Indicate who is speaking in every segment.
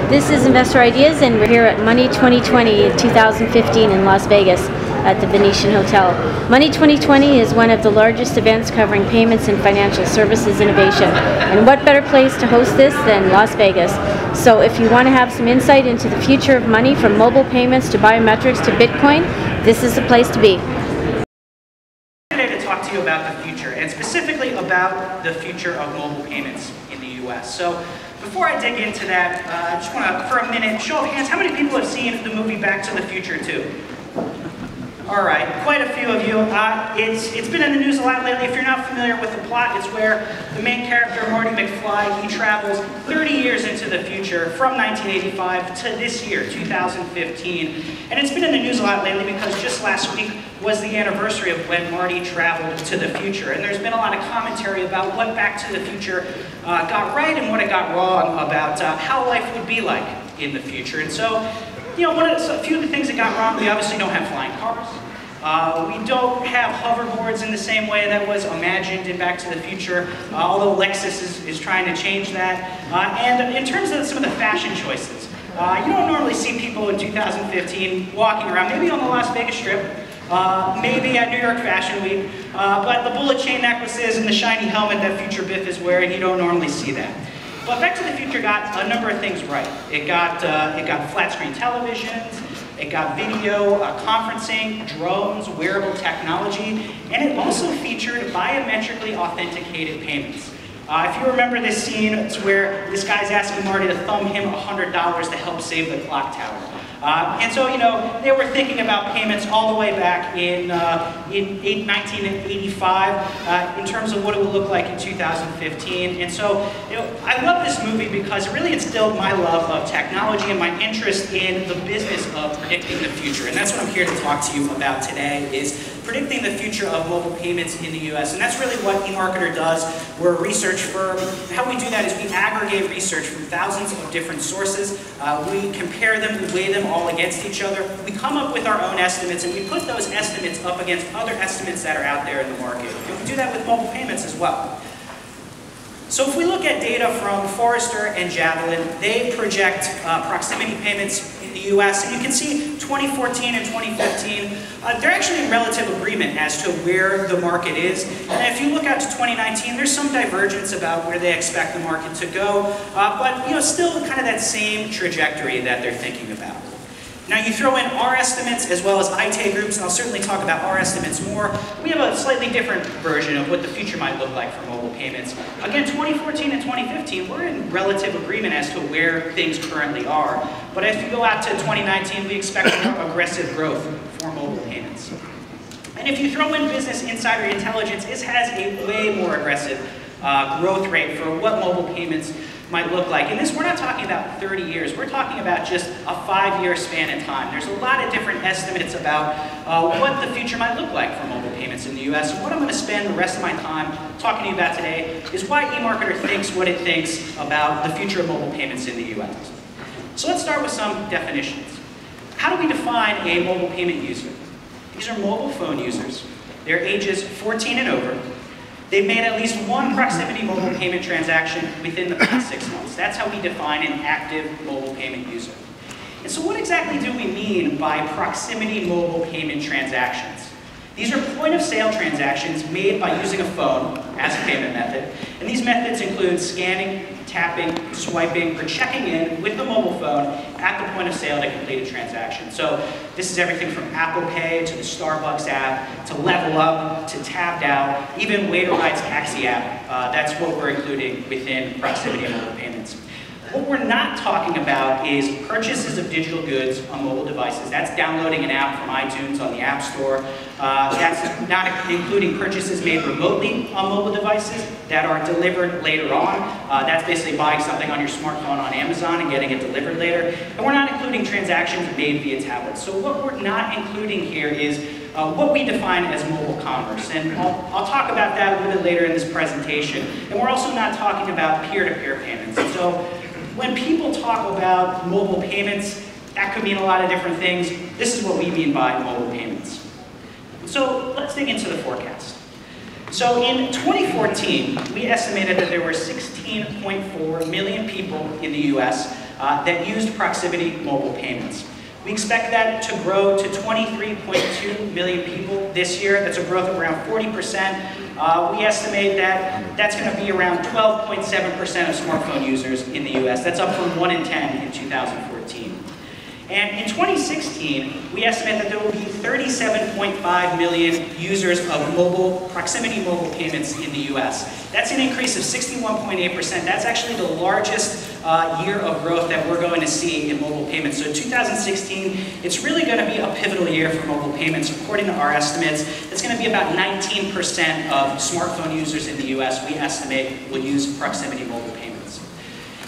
Speaker 1: This is Investor Ideas, and we're here at Money 2020 in 2015 in Las Vegas at the Venetian Hotel. Money 2020 is one of the largest events covering payments and financial services innovation. And what better place to host this than Las Vegas? So if you want to have some insight into the future of money, from mobile payments to biometrics to Bitcoin, this is the place to be.
Speaker 2: Today to talk to you about the future, and specifically about the future of mobile payments in the US. So before I dig into that, I just want to, for a minute, show of hands, how many people have seen the movie Back to the Future 2? All right, quite a few of you. It's been in the news a lot lately. If you're not familiar with the plot, it's where the main character, Marty McFly, he travels 30 years into the future from 1985 to this year, 2015. And it's been in the news a lot lately because just last week was the anniversary of when Marty traveled to the future. And there's been a lot of commentary about what Back to the Future got right and what it got wrong about how life would be like in the future. And so, you know, a few of the things that got wrong, we obviously don't have flying cars. We don't have hoverboards in the same way that was imagined in Back to the Future, although Lexus is trying to change that. And in terms of some of the fashion choices, you don't normally see people in 2015 walking around, maybe on the Las Vegas Strip, maybe at New York Fashion Week, but the bullet chain necklaces and the shiny helmet that Future Biff is wearing, you don't normally see that. But Back to the Future got a number of things right. It got flat screen televisions, it got video conferencing, drones, wearable technology, and it also featured biometrically authenticated payments. If you remember this scene, it's where this guy's asking Marty to thumb him $100 to help save the clock tower. And so, you know, they were thinking about payments all the way back in 1985 in terms of what it would look like in 2015. And so, you know, I love this movie because it really instilled my love of technology and my interest in the business of predicting the future. And that's what I'm here to talk to you about today, is predicting the future of mobile payments in the US. And that's really what eMarketer does. We're a research firm. And how we do that is we aggregate research from thousands of different sources. We compare them, we weigh them all against each other. We come up with our own estimates, and we put those estimates up against other estimates that are out there in the market. And we do that with mobile payments as well. So if we look at data from Forrester and Javelin, they project proximity payments in the US, and you can see 2014 and 2015, they're actually in relative agreement as to where the market is. And if you look out to 2019, there's some divergence about where they expect the market to go, but you know, still kind of that same trajectory that they're thinking about. Now you throw in our estimates as well as IT groups, and I'll certainly talk about our estimates more. We have a slightly different version of what the future might look like for mobile payments. Again, 2014 and 2015, we're in relative agreement as to where things currently are. But as you go out to 2019, we expect more aggressive growth for mobile payments. And if you throw in Business Insider Intelligence, it has a way more aggressive growth rate for what mobile payments might look like. And this, we're not talking about 30 years, we're talking about just a 5-year span in time. There's a lot of different estimates about what the future might look like for mobile payments in the US. And what I'm going to spend the rest of my time talking to you about today is why eMarketer thinks what it thinks about the future of mobile payments in the US. So let's start with some definitions. How do we define a mobile payment user? These are mobile phone users. They're ages 14 and over. They've made at least one proximity mobile payment transaction within the past 6 months. That's how we define an active mobile payment user. And so what exactly do we mean by proximity mobile payment transactions? These are point-of-sale transactions made by using a phone as a payment method. And these methods include scanning, tapping, swiping, or checking in with the mobile phone at the point of sale to complete a transaction. So this is everything from Apple Pay to the Starbucks app, to Level Up, to Tapped Out, even Waiter Ride's taxi app. That's what we're including within proximity mobile payments. What we're not talking about is purchases of digital goods on mobile devices. That's downloading an app from iTunes on the App Store. That's not including purchases made remotely on mobile devices that are delivered later on. That's basically buying something on your smartphone on Amazon and getting it delivered later. And we're not including transactions made via tablets. So what we're not including here is what we define as mobile commerce. And I'll talk about that a little bit later in this presentation. And we're also not talking about peer-to-peer payments. And so when people talk about mobile payments, that could mean a lot of different things. This is what we mean by mobile payments. So let's dig into the forecast. So in 2014, we estimated that there were 16.4 million people in the US that used proximity mobile payments. We expect that to grow to 23.2 million people this year. That's a growth of around 40%. We estimate that that's going to be around 12.7% of smartphone users in the US. That's up from 1 in 10 in 2014. And in 2016, we estimate that there will be 37.5 million users of proximity mobile payments in the US. That's an increase of 61.8%. That's actually the largest year of growth that we're going to see in mobile payments. So 2016, it's really going to be a pivotal year for mobile payments. According to our estimates, it's going to be about 19% of smartphone users in the US, we estimate, will use proximity mobile payments.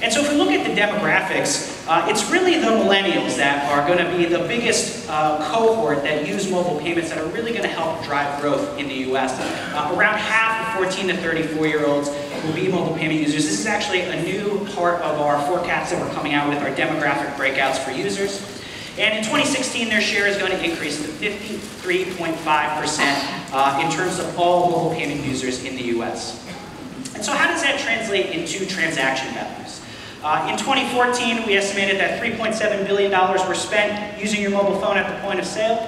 Speaker 2: And so if we look at the demographics, it's really the millennials that are going to be the biggest cohort that use mobile payments that are really going to help drive growth in the US. Around half of 14 to 34-year-olds will be mobile payment users. This is actually a new part of our forecast that we're coming out with, our demographic breakouts for users. And in 2016, their share is going to increase to 53.5% in terms of all mobile payment users in the US. And so how does that translate into transaction values? In 2014, we estimated that $3.7 billion were spent using your mobile phone at the point of sale.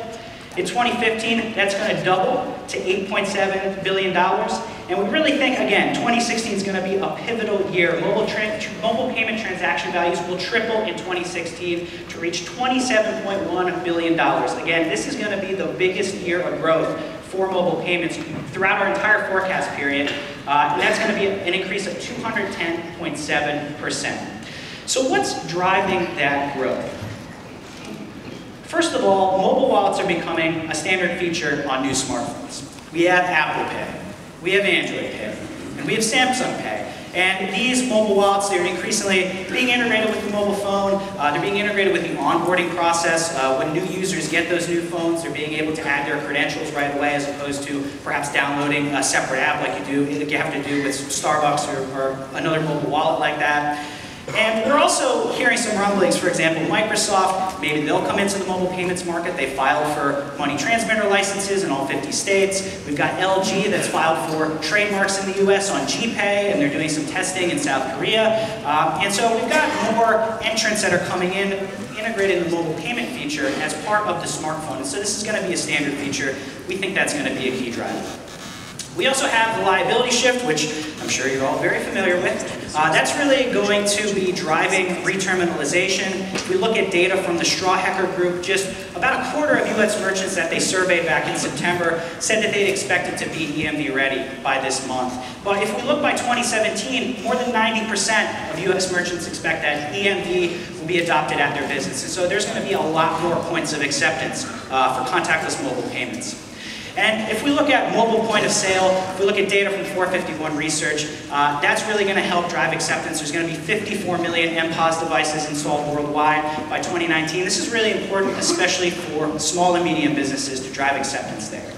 Speaker 2: In 2015, that's going to double to $8.7 billion. And we really think, again, 2016 is going to be a pivotal year. Mobile payment transaction values will triple in 2016 to reach $27.1 billion. Again, this is going to be the biggest year of growth for mobile payments throughout our entire forecast period. And that's going to be an increase of 210.7%. So what's driving that growth? First of all, mobile wallets are becoming a standard feature on new smartphones. We have Apple Pay, we have Android Pay, and we have Samsung Pay. And these mobile wallets, they're increasingly being integrated with the mobile phone. They're being integrated with the onboarding process. When new users get those new phones, they're being able to add their credentials right away, as opposed to perhaps downloading a separate app like you have to do with Starbucks or another mobile wallet like that. And we're also hearing some rumblings. For example, Microsoft, maybe they'll come into the mobile payments market. They filed for money transmitter licenses in all 50 states. We've got LG that's filed for trademarks in the US on GPay, and they're doing some testing in South Korea. And so we've got more entrants that are coming in, integrating the mobile payment feature as part of the smartphone. And so this is going to be a standard feature. We think that's going to be a key driver. We also have the liability shift, which I'm sure you're all very familiar with. That's really going to be driving reterminalization. If we look at data from the Strawhecker Group, just about a quarter of US merchants that they surveyed back in September said that they'd expected to be EMV ready by this month. But if we look by 2017, more than 90% of US merchants expect that EMV will be adopted at their business. And so there's going to be a lot more points of acceptance for contactless mobile payments. And if we look at mobile point of sale, if we look at data from 451 Research, that's really going to help drive acceptance. There's going to be 54 million MPOS devices installed worldwide by 2019. This is really important, especially for small and medium businesses, to drive acceptance there.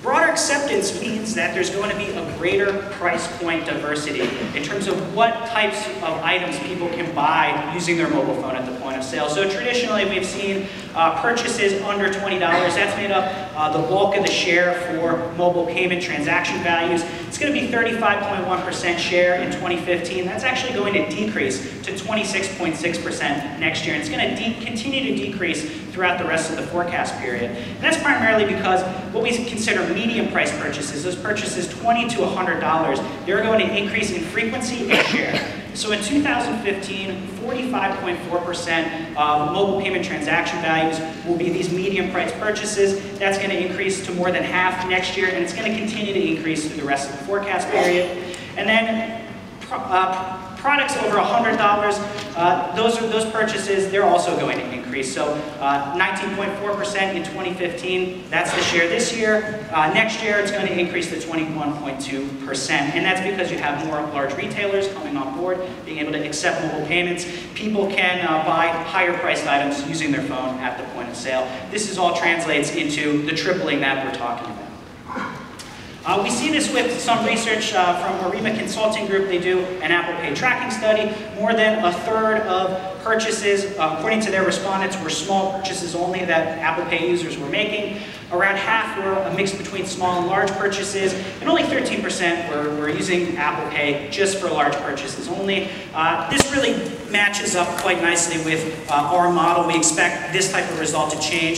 Speaker 2: Broader acceptance means that there's going to be a greater price point diversity in terms of what types of items people can buy using their mobile phone at the point of sale. So traditionally, we've seen purchases under $20. That's made up the bulk of the share for mobile payment transaction values. It's going to be 35.1% share in 2015. That's actually going to decrease to 26.6% next year. And it's going to continue to decrease throughout the rest of the forecast period. And that's primarily because what we consider medium price purchases, those purchases $20 to $100, they're going to increase in frequency and share. So in 2015, 45.4% of mobile payment transaction values will be these medium price purchases. That's going to increase to more than half next year, and it's going to continue to increase through the rest of the forecast period. And then products over $100, those purchases, they're also going to increase. So 19.4% in 2015, that's the share this year. Next year, it's going to increase to 21.2%. And that's because you have more large retailers coming on board, being able to accept mobile payments. People can buy higher priced items using their phone at the point of sale. This all translates into the tripling that we're talking about. We see this with some research from Arima Consulting Group. They do an Apple Pay tracking study. More than a third of purchases, according to their respondents, were small purchases only that Apple Pay users were making. Around half were a mix between small and large purchases, and only 13% were using Apple Pay just for large purchases only. This really matches up quite nicely with our model. We expect this type of result to change.